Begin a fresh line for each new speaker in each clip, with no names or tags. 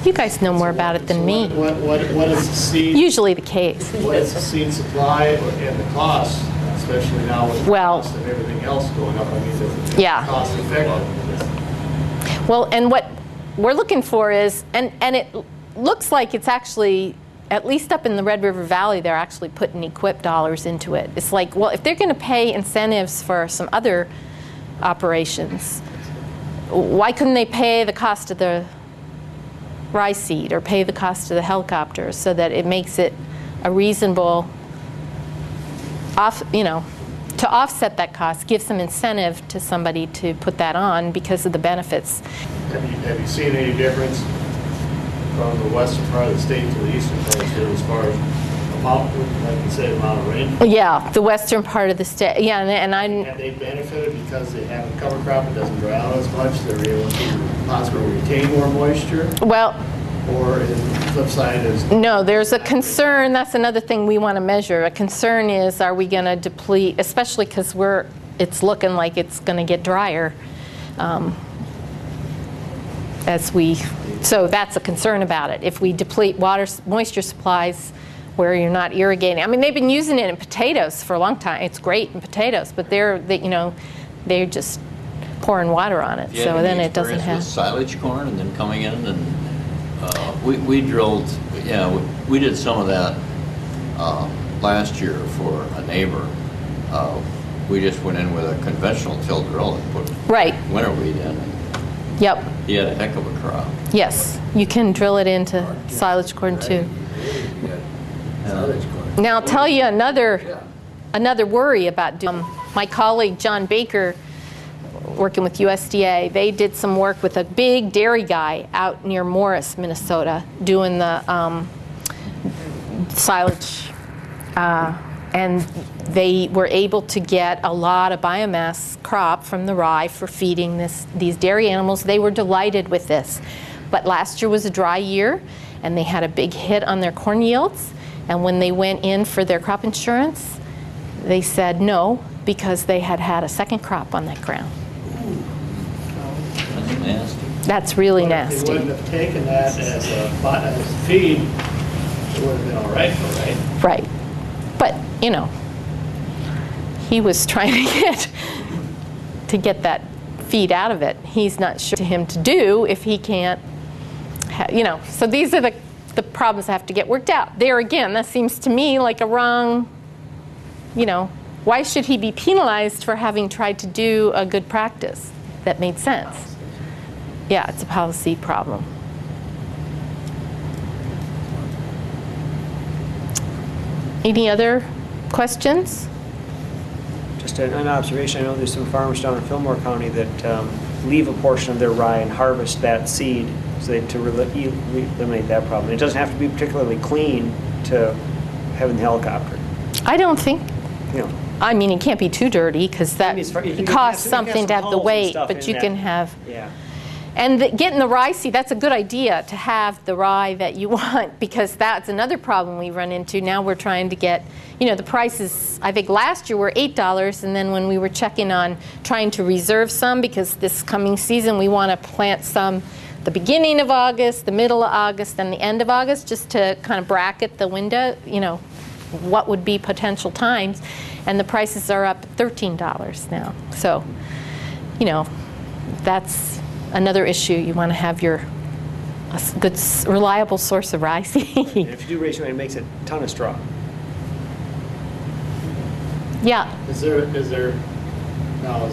You guys know more about it than me.
What is the seed?
Usually the case.
What is the seed supply and the cost, especially now with the cost of everything else going up? I mean, is it cost effective?
Well, and what we're looking for is, and it looks like it's actually, at least up in the Red River Valley, they're actually putting equip dollars into it. It's like, well, if they're going to pay incentives for some other operations, why couldn't they pay the cost of the rye seed or pay the cost of the helicopters so that it makes it a reasonable, to offset that cost, give some incentive to somebody to put that on because of the benefits.
Have you seen any difference from the western part of the state to the eastern part of the state as far as amount, like you said, amount of rain?
Yeah, the western part of the state. Yeah, and
have they benefited because they have a cover crop that doesn't dry out as much? They're able to possibly retain more moisture.
Well,
or the flip side is
no. There's a concern. That's another thing we want to measure. A concern is, are we going to deplete, especially because it's looking like it's going to get drier. So that's a concern about it. If we deplete moisture supplies where you're not irrigating. I mean, they've been using it in potatoes for a long time. It's great in potatoes, but they're just pouring water on it. So then it doesn't have
silage corn and then coming in and we drilled. Yeah, we did some of that last year for a neighbor. We just went in with a conventional till drill and put winter wheat in.
Yep.
He had a heck of a crop.
Yes, you can drill it into silage corn too. Now I'll tell you another worry about my colleague John Baker, working with USDA. They did some work with a big dairy guy out near Morris, Minnesota, doing the silage, and they were able to get a lot of biomass crop from the rye for feeding these dairy animals. They were delighted with this. But last year was a dry year, and they had a big hit on their corn yields. And when they went in for their crop insurance, they said no, because they had had a second crop on that ground.
That's nasty.
That's really nasty.
If they wouldn't have taken that as feed, it would have been all right, right?
Right. But, he was trying to get that feed out of it. He's not sure to him to do if he can't, So these are the problems that have to get worked out. There again, that seems to me like a wrong, why should he be penalized for having tried to do a good practice that made sense? Yeah, it's a policy problem. Any other questions?
Just an observation. I know there's some farmers down in Fillmore County that leave a portion of their rye and harvest that seed to eliminate that problem. It doesn't have to be particularly clean to having the helicopter.
I don't think. I mean, it can't be too dirty because it costs something to have the weight, but you can have. Yeah. And getting the rye seed, that's a good idea to have the rye that you want, because that's another problem we run into. Now we're trying to get, the prices, I think last year were $8, and then when we were checking on trying to reserve some, because this coming season we want to plant some the beginning of August, the middle of August, and the end of August, just to kind of bracket the window, what would be potential times. And the prices are up $13 now. So, that's another issue. You want to have a good, reliable source of rye seed.
And if you do raise your, it makes a ton of straw.
Yeah.
Is there, now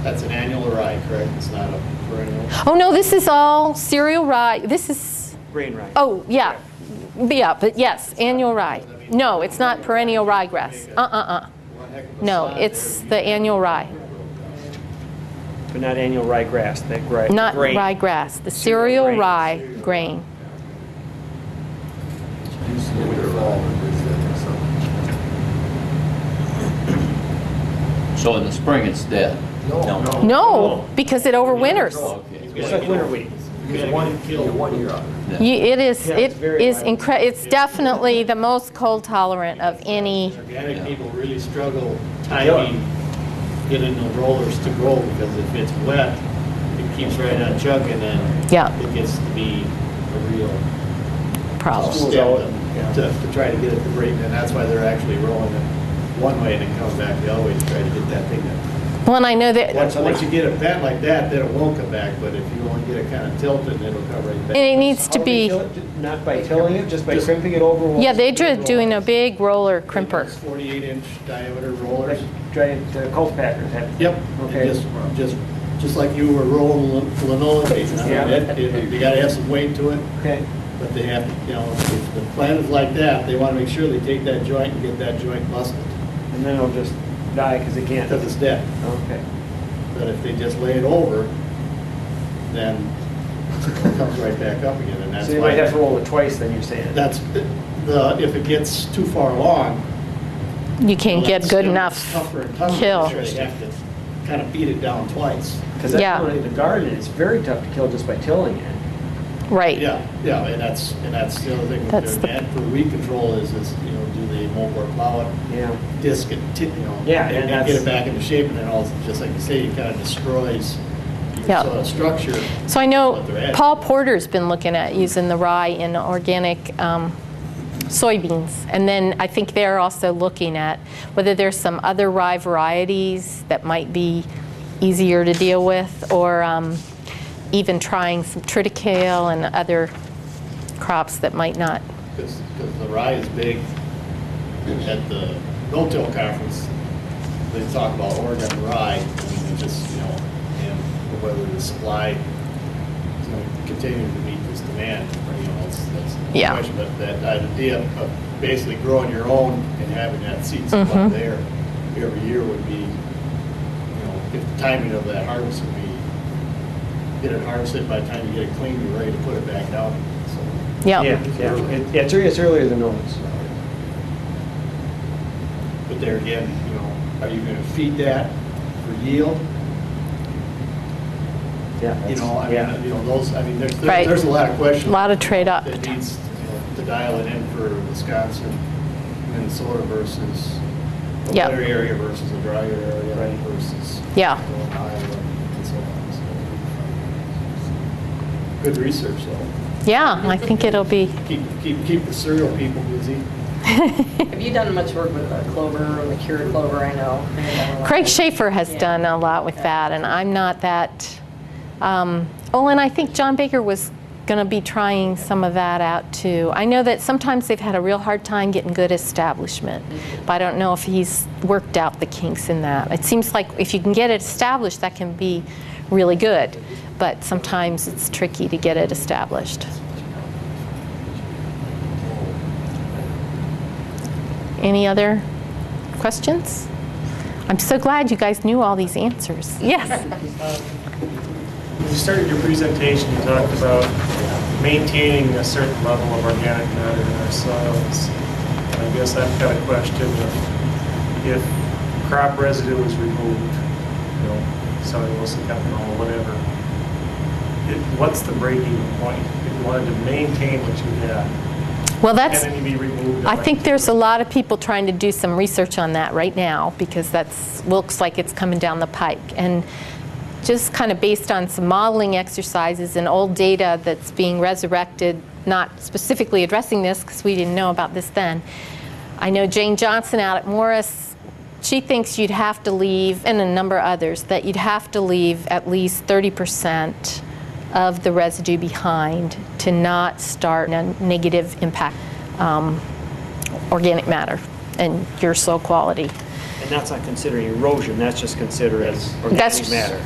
that's an annual rye, correct? It's not a perennial?
Oh no, this is all cereal rye. This is
grain rye.
Oh yeah. Yeah, but yes, annual rye. No, it's not perennial ryegrass. No, it's the annual rye.
But not annual ryegrass.
Not ryegrass. The cereal rye grain.
So in the spring it's dead?
No, because it overwinters.
It's like winter wheat.
One year off.
It is incredible. It's definitely the most cold tolerant of any.
Organic people really struggle timing getting the rollers to grow, because if it's wet, it keeps right on chugging, and it gets to be real
Problem.
stem to try to get it to break, and that's why they're actually rolling it one way and it comes back the other way to try to get that thing to.
Well, and I know that.
Once you get it bent like that, then it won't come back, but if you only get it kind of tilted, it'll come right back.
And it needs to be.
Not by tilling it, just by crimping it over?
Yeah, they're doing a big roller crimper.
48-inch diameter rollers.
Like giant cultipackers have?
Yep.
Okay.
Just like you were rolling linoleum.
Yeah.
You gotta have some weight to it.
Okay.
But they have to, if the plant is like that, they want to make sure they take that joint and get that joint busted.
And then it'll just die because it can't?
Because it's dead.
Okay.
But if they just lay it over, then it comes right back up again. And that's
So you might have to roll it twice then, you're saying?
If it gets too far along.
You can't get good enough
Tougher and tougher.
kill.
Sure they have to kind of beat it down twice.
Because that's
Yeah.
one in the garden, it's very tough to kill just by tilling it.
Right.
Yeah, and that's the other thing
That's
with their for weed control is do they mow or plow it,
Yeah.
disc it,
Yeah,
and
and
get
that's-
it back into shape, and then all, just like you say, it kind of destroys your
Yeah.
soil structure.
So I know
what they're adding.
Paul Porter's been looking at using the rye in organic soybeans. And then I think they're also looking at whether there's some other rye varieties that might be easier to deal with, or even trying some triticale and other crops that might not.
Because the rye is big. At the no-till conference, they talk about Oregon rye, and just, and whether the supply is going to continue to meet this demand, that's the
Yeah.
question. But that idea of basically growing your own and having that seed supply there every year would be, if the timing of that harvest would be, get it harvested by the time you get it clean, you're ready to put it back out. So,
Yeah.
It's earlier than normal.
but there again, are you going to feed that for yield?
Yeah.
Right.
There's a lot of questions.
A lot of trade-off.
That needs to dial it in for Wisconsin, Minnesota versus a
Yep.
wetter area versus a drier area versus
Yeah.
Iowa and so on. So, good research though.
Yeah, I think it'll be.
Keep the cereal people busy.
Have you done much work with clover or the cured clover? I know.
Craig Schaefer has done a lot with that, and I'm not that. And I think John Baker was going to be trying some of that out too. I know that sometimes they've had a real hard time getting good establishment, but I don't know if he's worked out the kinks in that. It seems like if you can get it established, that can be really good, but sometimes it's tricky to get it established. Any other questions? I'm so glad you guys knew all these answers. Yes.
When you started your presentation, you talked about maintaining a certain level of organic matter in our soils. And I guess I've got a question of if crop residue is removed, cellulose, ethanol, whatever, what's the breaking point? If you wanted to maintain what you had,
Well, that's.
can any be removed?
I think there's a lot of people trying to do some research on that right now, because that's looks like it's coming down the pike. And just kind of based on some modeling exercises and old data that's being resurrected, not specifically addressing this because we didn't know about this then. I know Jane Johnson out at Morris, she thinks you'd have to leave, and a number of others, that you'd have to leave at least 30% of the residue behind to not start a negative impact organic matter and your soil quality.
And that's not considering erosion, that's just considering organic matter.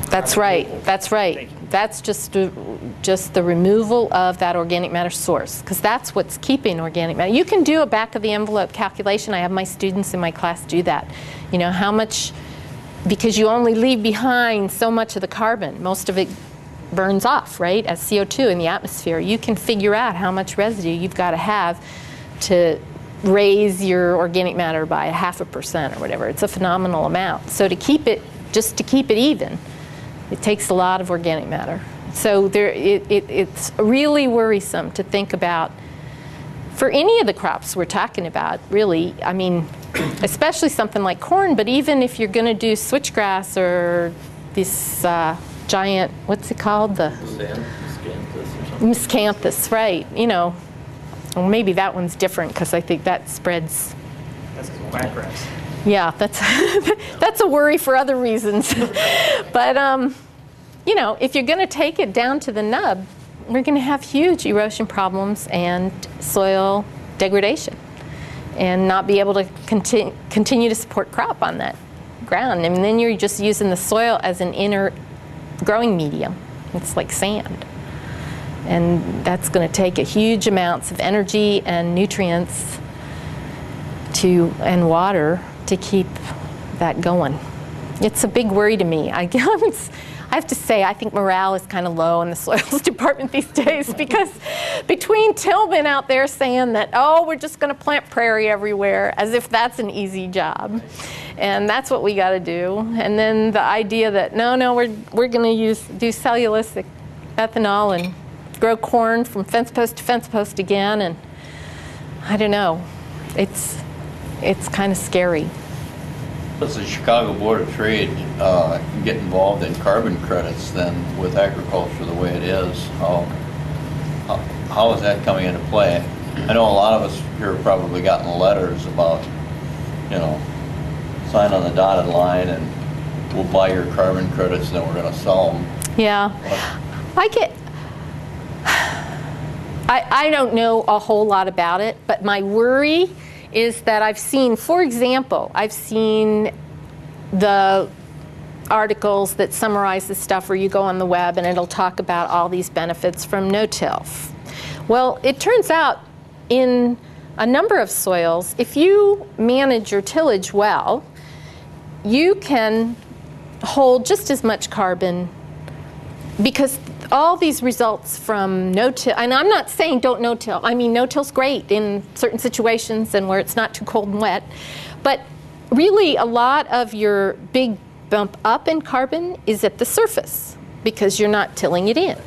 That's right. That's right. That's just the removal of that organic matter source, because that's what's keeping organic matter. You can do a back of the envelope calculation. I have my students in my class do that. How much, because you only leave behind so much of the carbon. Most of it burns off, right, as CO2 in the atmosphere. You can figure out how much residue you've got to have to raise your organic matter by 0.5% or whatever. It's a phenomenal amount. So to keep it even, it takes a lot of organic matter. So it's really worrisome to think about for any of the crops we're talking about, really. I mean, especially something like corn, but even if you're going to do switchgrass or this giant, what's it called?
Scanthus or something.
Miscanthus, right, you know. Well, maybe that one's different because I think that spreads.
That's whackgrass.
Yeah, that's that's a worry for other reasons. But you know, if you're going to take it down to the nub, we're going to have huge erosion problems and soil degradation, and not be able to continue to support crop on that ground. I mean, then you're just using the soil as an inert growing medium. It's like sand. And that's going to take a huge amounts of energy and nutrients and water to keep that going. It's a big worry to me. I have to say, I think morale is kind of low in the soils department these days, because between Tillman out there saying that, oh, we're just going to plant prairie everywhere, as if that's an easy job, and that's what we got to do, and then the idea that no, we're going to do cellulosic ethanol and grow corn from fence post to fence post again, and I don't know. It's kind of scary.
Does the Chicago Board of Trade get involved in carbon credits then with agriculture the way it is? How is that coming into play? I know a lot of us here have probably gotten letters about, you know, sign on the dotted line and we'll buy your carbon credits and then we're going to sell them.
Yeah. I don't know a whole lot about it, but my worry is that I've seen, for example, the articles that summarize the stuff where you go on the web and it'll talk about all these benefits from no-till. Well, it turns out in a number of soils, if you manage your tillage well, you can hold just as much carbon, because all these results from no-till, and I'm not saying don't no-till. I mean, no-till's great in certain situations and where it's not too cold and wet. But really, a lot of your big bump up in carbon is at the surface because you're not tilling it in.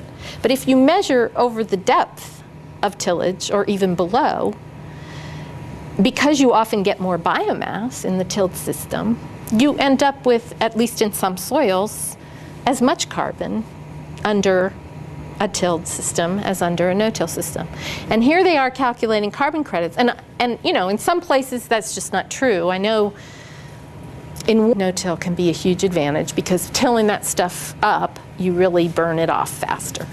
But if you measure over the depth of tillage or even below, because you often get more biomass in the tilled system, you end up with, at least in some soils, as much carbon under a tilled system as under a no-till system. And here they are calculating carbon credits. And you know, in some places that's just not true. I know in no-till can be a huge advantage because tilling that stuff up, you really burn it off faster.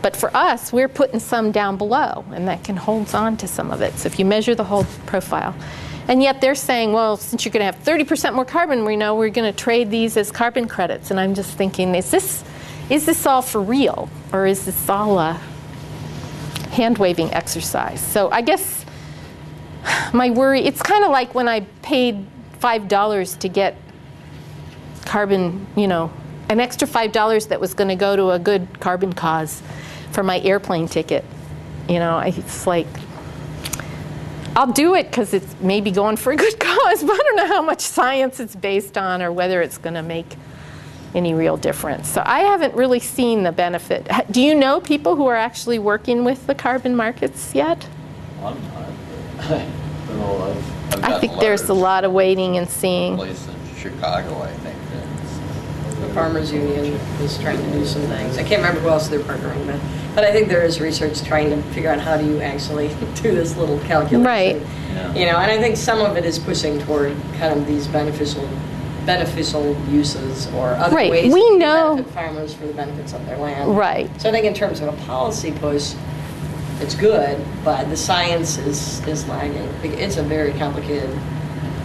But for us, we're putting some down below, and that can hold on to some of it. So if you measure the whole profile. And yet they're saying, well, since you're going to have 30% more carbon, we know we're going to trade these as carbon credits. And I'm just thinking, is this all for real, or is this all a hand-waving exercise? So I guess my worry, it's kind of like when I paid $5 to get carbon, you know, an extra $5 that was going to go to a good carbon cause for my airplane ticket. You know, it's like, I'll do it because it's maybe going for a good cause, but I don't know how much science it's based on or whether it's going to make any real difference. So I haven't really seen the benefit. Do you know people who are actually working with the carbon markets yet? I think there's a lot of waiting and seeing.
Place in Chicago, I think.
The Farmers Union is trying to do some things. I can't remember who else they're partnering with, but I think there is research trying to figure out how do you actually do this little calculation.
Right.
Yeah. You know, and I think some of it is pushing toward kind of these beneficial uses or other ways to benefit farmers for the benefits of their land.
Right.
So I think in terms of a policy push, it's good, but the science is lagging. It's a very complicated region.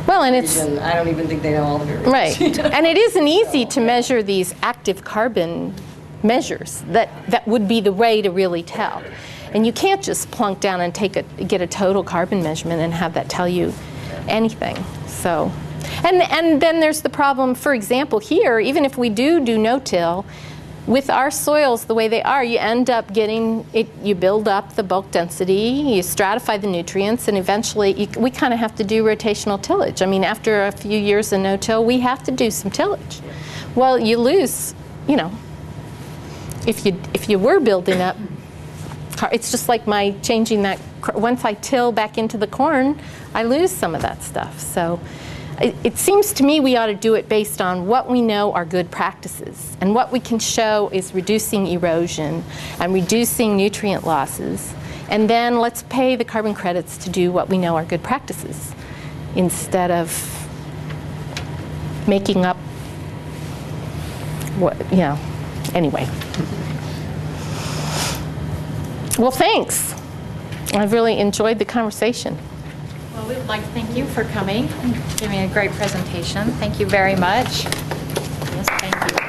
I don't even think they know all the variables.
Right. And it isn't easy to measure these active carbon measures. That would be the way to really tell. And you can't just plunk down and get a total carbon measurement and have that tell you anything. So. And then there's the problem, for example, here, even if we do no-till, with our soils the way they are, you end up getting it, you build up the bulk density, you stratify the nutrients, and eventually we kind of have to do rotational tillage. I mean, after a few years of no-till, we have to do some tillage. Well, you lose, you know, if you were building up, it's just like my changing that, once I till back into the corn, I lose some of that stuff. So It seems to me we ought to do it based on what we know are good practices. And what we can show is reducing erosion and reducing nutrient losses. And then let's pay the carbon credits to do what we know are good practices instead of making up what, anyway. Well, thanks. I've really enjoyed the conversation.
Well, we would like to thank you for coming and giving a great presentation. Thank you very much. Yes, thank you.